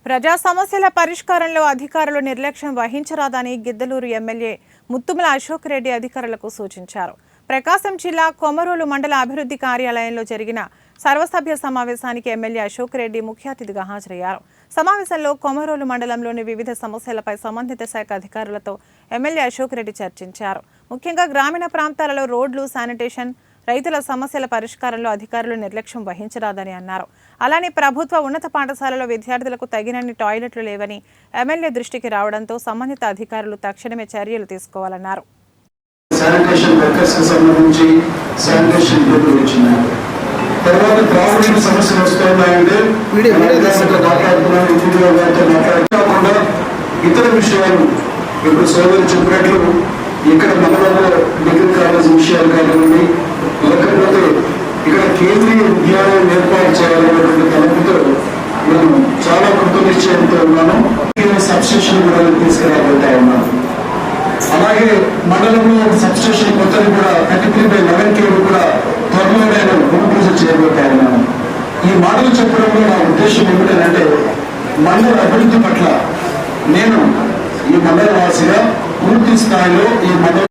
ప్రజా సమస్యల పరిష్కారంలో అధికారులు నిర్లక్ష్యం వహించరాదని గిద్దలూరు ఎమ్మెల్యే ముత్తుమల అశోక్ రెడ్డి అధికారులకు సూచించారు. ప్రకాశం జిల్లా కొమరోలు మండల అభివృద్ధి కార్యాలయంలో జరిగిన సర్వసభ్య సమావేశానికి ఎమ్మెల్యే అశోక్ రెడ్డి ముఖ్య అతిథిగా హాజరయ్యారు. సమావేశంలో కొమరోలు మండలంలోని వివిధ సమస్యలపై సంబంధిత శాఖ అధికారులతో ఎమ్మెల్యే అశోక్ రెడ్డి చర్చించారు. ముఖ్యంగా గ్రామీణ ప్రాంతాలలో రోడ్లు, శానిటేషన్, రైతుల సమస్యల పరిష్కారంలో అధికారులు నిర్లక్ష్యం వహించరాదని అన్నారు. అలానే ప్రభుత్వ ఉన్నత పాఠశాలలో విద్యార్థులకు తగినన్ని టాయిలెట్లు లేవని ఎమ్మెల్యే దృష్టికి రావడంతో సంబంధిత అధికారులు తక్షణమే చర్యలు తీసుకోవాలన్నారు. శానిటేషన్ వర్కర్స్ కి సంబంధించి శానిటేషన్ బిల్లు వచ్చినాయి. తర్వాత త్రాగునీటి సమస్యలు వస్తున్నాయంటే కాకుండా ఇతర విషయాలు ఇప్పుడు సోదరు చెప్పినట్లు ఇక్కడ మండలంలో డిగ్రీ కాలేజ్ విషయాలు కానివ్వండి, లేకపోతే ఇక్కడ కేంద్రీయ విద్యాలయం ఏర్పాటు చేయాలనేటువంటి తలపుతో నేను చాలా కృతనిశ్చయంతో ఉన్నాను. సబ్స్టేషన్ కూడా తీసుకురాబోతా ఉన్నాను. అలాగే మండలంలో సబ్స్టేషన్ కొత్తది కూడా 33/11 కేబుల్ కూడా త్వరలో నేను భూమి పూజ చేయబోతా ఉన్నాను. ఈ మాటలు చెప్పడంలో నా ఉద్దేశం ఏమిటంటే మండల అభివృద్ధి పట్ల నేను ఈ మండల వాసిగా పూర్తి స్థాయిలో ఈ మండల